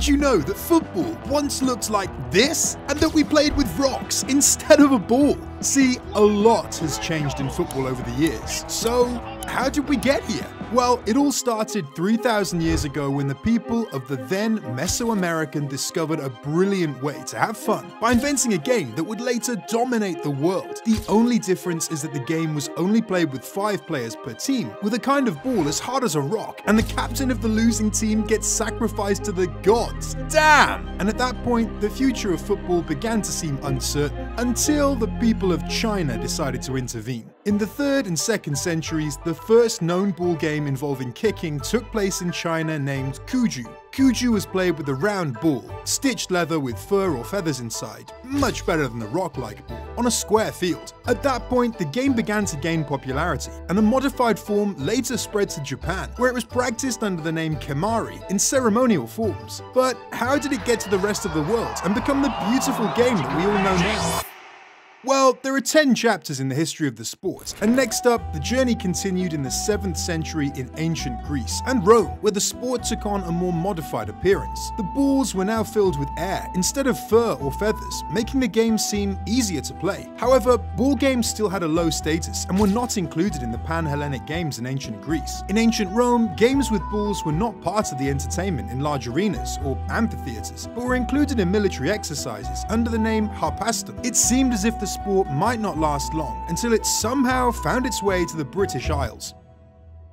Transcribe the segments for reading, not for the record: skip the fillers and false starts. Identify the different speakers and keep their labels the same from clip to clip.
Speaker 1: Did you know that football once looked like this, and that we played with rocks instead of a ball? See, a lot has changed in football over the years. So, how did we get here? Well, it all started 3,000 years ago when the people of the then Mesoamerican discovered a brilliant way to have fun by inventing a game that would later dominate the world. The only difference is that the game was only played with 5 players per team, with a kind of ball as hard as a rock, and the captain of the losing team gets sacrificed to the gods. Damn! And at that point, the future of football began to seem uncertain, until the people of China decided to intervene. In the 3rd and 2nd centuries, the first known ball game involving kicking took place in China named Cuju. Cuju was played with a round ball, stitched leather with fur or feathers inside, much better than the rock-like ball, on a square field. At that point, the game began to gain popularity, and a modified form later spread to Japan, where it was practiced under the name Kemari in ceremonial forms. But how did it get to the rest of the world and become the beautiful game that we all know now? Well, there are 10 chapters in the history of the sport, and next up, the journey continued in the 7th century in ancient Greece and Rome, where the sport took on a more modified appearance. The balls were now filled with air instead of fur or feathers, making the game seem easier to play. However, ball games still had a low status and were not included in the Pan-Hellenic games in ancient Greece. In ancient Rome, games with balls were not part of the entertainment in large arenas or amphitheaters, but were included in military exercises under the name harpastum. It seemed as if the sport might not last long until it somehow found its way to the British Isles.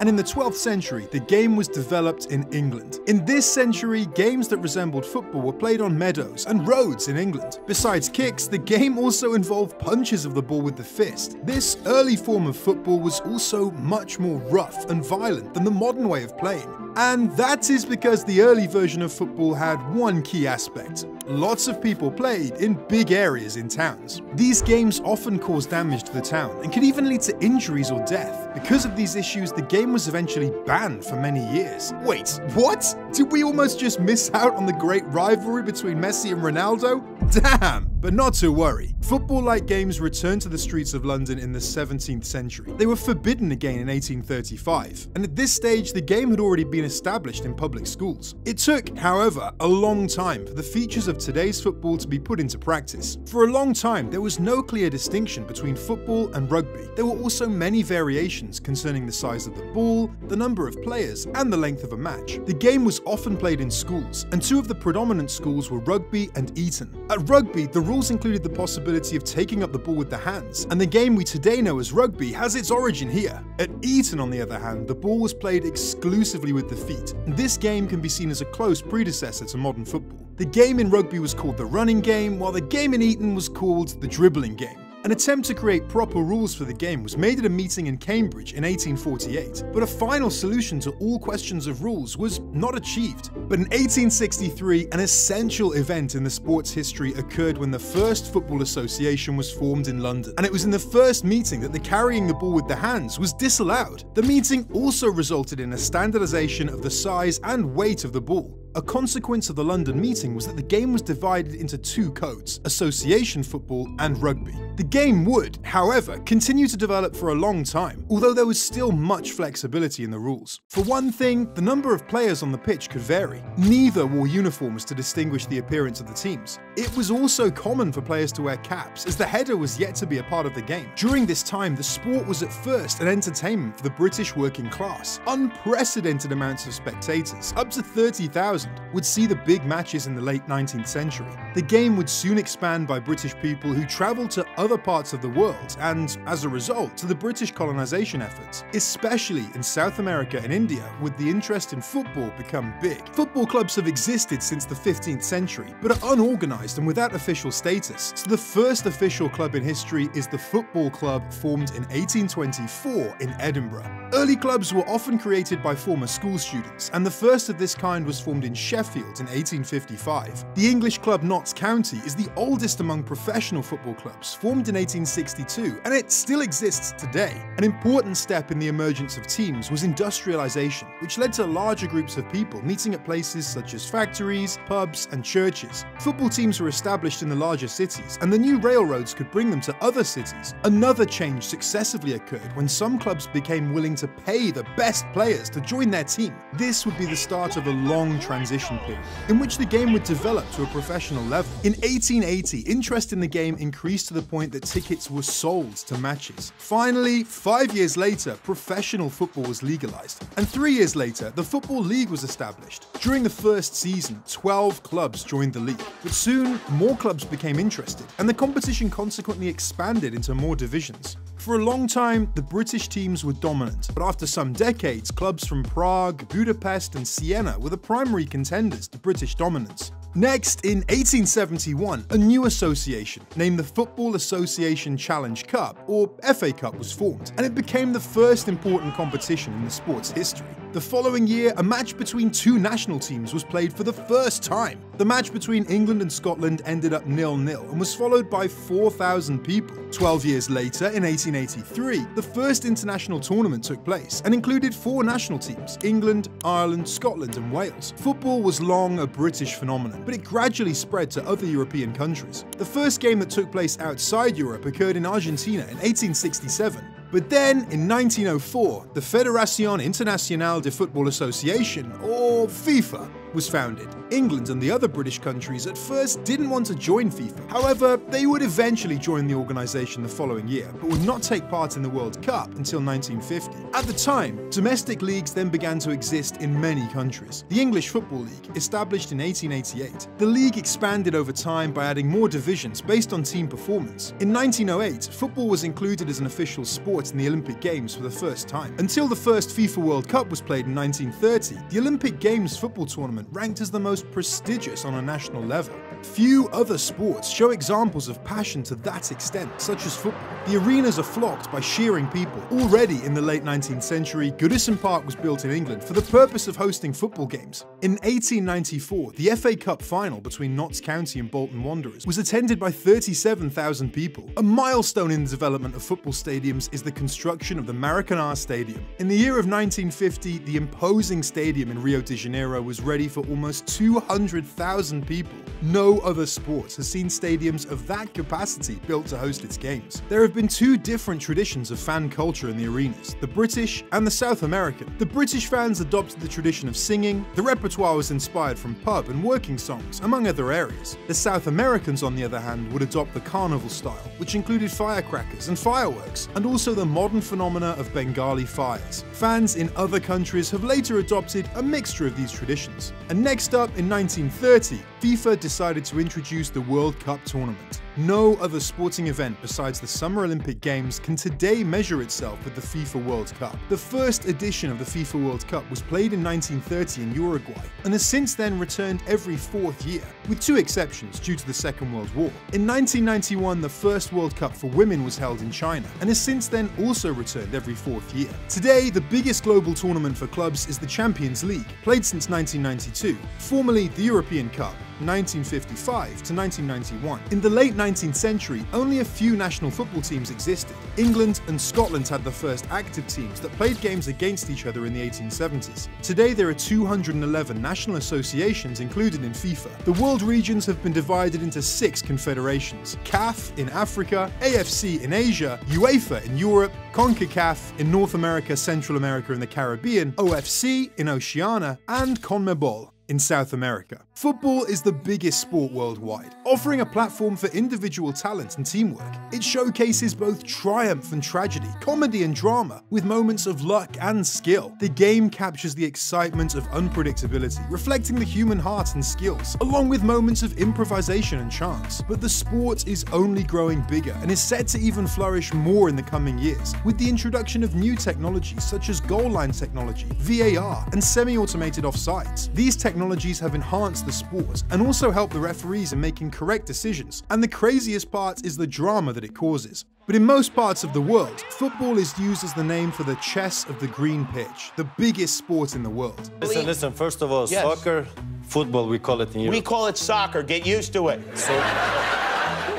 Speaker 1: And in the 12th century, the game was developed in England. In this century, games that resembled football were played on meadows and roads in England. Besides kicks, the game also involved punches of the ball with the fist. This early form of football was also much more rough and violent than the modern way of playing. And that is because the early version of football had one key aspect. Lots of people played in big areas in towns. These games often caused damage to the town and could even lead to injuries or death. Because of these issues, the game was eventually banned for many years. Wait, what? Did we almost just miss out on the great rivalry between Messi and Ronaldo? Damn! But not to worry. Football-like games returned to the streets of London in the 17th century. They were forbidden again in 1835, and at this stage the game had already been established in public schools. It took, however, a long time for the features of today's football to be put into practice. For a long time, there was no clear distinction between football and rugby. There were also many variations concerning the size of the ball, the number of players, and the length of a match. The game was often played in schools, and 2 of the predominant schools were Rugby and Eton. At Rugby, the rules included the possibility of taking up the ball with the hands, and the game we today know as rugby has its origin here. At Eton, on the other hand, the ball was played exclusively with the feet, and this game can be seen as a close predecessor to modern football. The game in rugby was called the running game, while the game in Eton was called the dribbling game. An attempt to create proper rules for the game was made at a meeting in Cambridge in 1848, but a final solution to all questions of rules was not achieved. But in 1863, an essential event in the sport's history occurred when the first football association was formed in London, and it was in the first meeting that the carrying the ball with the hands was disallowed. The meeting also resulted in a standardization of the size and weight of the ball. A consequence of the London meeting was that the game was divided into 2 codes, association football and rugby. The game would, however, continue to develop for a long time, although there was still much flexibility in the rules. For one thing, the number of players on the pitch could vary. Neither wore uniforms to distinguish the appearance of the teams. It was also common for players to wear caps, as the header was yet to be a part of the game. During this time, the sport was at first an entertainment for the British working class. Unprecedented amounts of spectators, up to 30,000, would see the big matches in the late 19th century. The game would soon expand by British people who travelled to other parts of the world and, as a result, to the British colonization efforts, especially in South America and India, would the interest in football become big. Football clubs have existed since the 15th century, but are unorganised and without official status, so the first official club in history is the Football Club, formed in 1824 in Edinburgh. Early clubs were often created by former school students, and the first of this kind was formed in Sheffield in 1855. The English club Notts County is the oldest among professional football clubs, formed in 1862, and it still exists today. An important step in the emergence of teams was industrialization, which led to larger groups of people meeting at places such as factories, pubs, and churches. Football teams were established in the larger cities, and the new railroads could bring them to other cities. Another change successively occurred when some clubs became willing to pay the best players to join their team. This would be the start of a long transition transition period, in which the game would develop to a professional level. In 1880, interest in the game increased to the point that tickets were sold to matches. Finally, 5 years later, professional football was legalized, and 3 years later, the Football League was established. During the first season, 12 clubs joined the league, but soon more clubs became interested, and the competition consequently expanded into more divisions. For a long time, the British teams were dominant, but after some decades, clubs from Prague, Budapest, and Siena were the primary contenders to British dominance. Next, in 1871, a new association, named the Football Association Challenge Cup, or FA Cup, was formed, and it became the first important competition in the sport's history. The following year, a match between two national teams was played for the first time. The match between England and Scotland ended up 0-0 and was followed by 4,000 people. 12 years later, in 1883, the first international tournament took place and included 4 national teams: England, Ireland, Scotland, and Wales. Football was long a British phenomenon, but it gradually spread to other European countries. The first game that took place outside Europe occurred in Argentina in 1867. But then, in 1904, the Fédération Internationale de Football Association, or FIFA, was founded. England and the other British countries at first didn't want to join FIFA. However, they would eventually join the organisation the following year, but would not take part in the World Cup until 1950. At the time, domestic leagues then began to exist in many countries. The English Football League, established in 1888. The league expanded over time by adding more divisions based on team performance. In 1908, football was included as an official sport in the Olympic Games for the first time. Until the first FIFA World Cup was played in 1930, the Olympic Games football tournament ranked as the most prestigious on a national level. Few other sports show examples of passion to that extent, such as football. The arenas are flocked by cheering people. Already in the late 19th century, Goodison Park was built in England for the purpose of hosting football games. In 1894, the FA Cup final between Notts County and Bolton Wanderers was attended by 37,000 people. A milestone in the development of football stadiums is the construction of the Maracanã Stadium. In the year of 1950, the imposing stadium in Rio de Janeiro was ready for almost 200,000 people. No other sport has seen stadiums of that capacity built to host its games. There have been 2 different traditions of fan culture in the arenas, the British and the South American. The British fans adopted the tradition of singing. The repertoire was inspired from pub and working songs, among other areas. The South Americans, on the other hand, would adopt the carnival style, which included firecrackers and fireworks, and also the modern phenomena of Bengali fires. Fans in other countries have later adopted a mixture of these traditions. And next up, in 1930, FIFA decided to introduce the World Cup tournament. No other sporting event besides the Summer Olympic Games can today measure itself with the FIFA World Cup. The first edition of the FIFA World Cup was played in 1930 in Uruguay, and has since then returned every 4th year, with 2 exceptions due to the Second World War. In 1991, the first World Cup for women was held in China, and has since then also returned every 4th year. Today, the biggest global tournament for clubs is the Champions League, played since 1992, formerly the European Cup, 1955 to 1991. In the late 19th century, only a few national football teams existed. England and Scotland had the first active teams that played games against each other in the 1870s. Today there are 211 national associations included in FIFA. The world regions have been divided into 6 confederations: CAF in Africa, AFC in Asia, UEFA in Europe, CONCACAF in North America, Central America and the Caribbean, OFC in Oceania, and CONMEBOL in South America. Football is the biggest sport worldwide, offering a platform for individual talent and teamwork. It showcases both triumph and tragedy, comedy and drama, with moments of luck and skill. The game captures the excitement of unpredictability, reflecting the human heart and skills, along with moments of improvisation and chance. But the sport is only growing bigger and is set to even flourish more in the coming years, with the introduction of new technologies such as goal line technology, VAR, and semi-automated offsides. These technologies have enhanced the sport and also help the referees in making correct decisions, and the craziest part is the drama that it causes. But in most parts of the world, football is used as the name for the chess of the green pitch, the biggest sport in the world.
Speaker 2: Listen, first of all, yes. Soccer, football, we call it in Europe.
Speaker 3: We call it soccer, get used to it.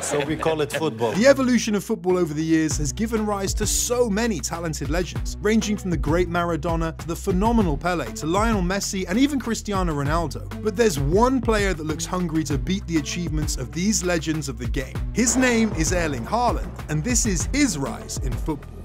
Speaker 2: So we call it football.
Speaker 1: The evolution of football over the years has given rise to so many talented legends, ranging from the great Maradona to the phenomenal Pelé to Lionel Messi and even Cristiano Ronaldo. But there's one player that looks hungry to beat the achievements of these legends of the game. His name is Erling Haaland, and this is his rise in football.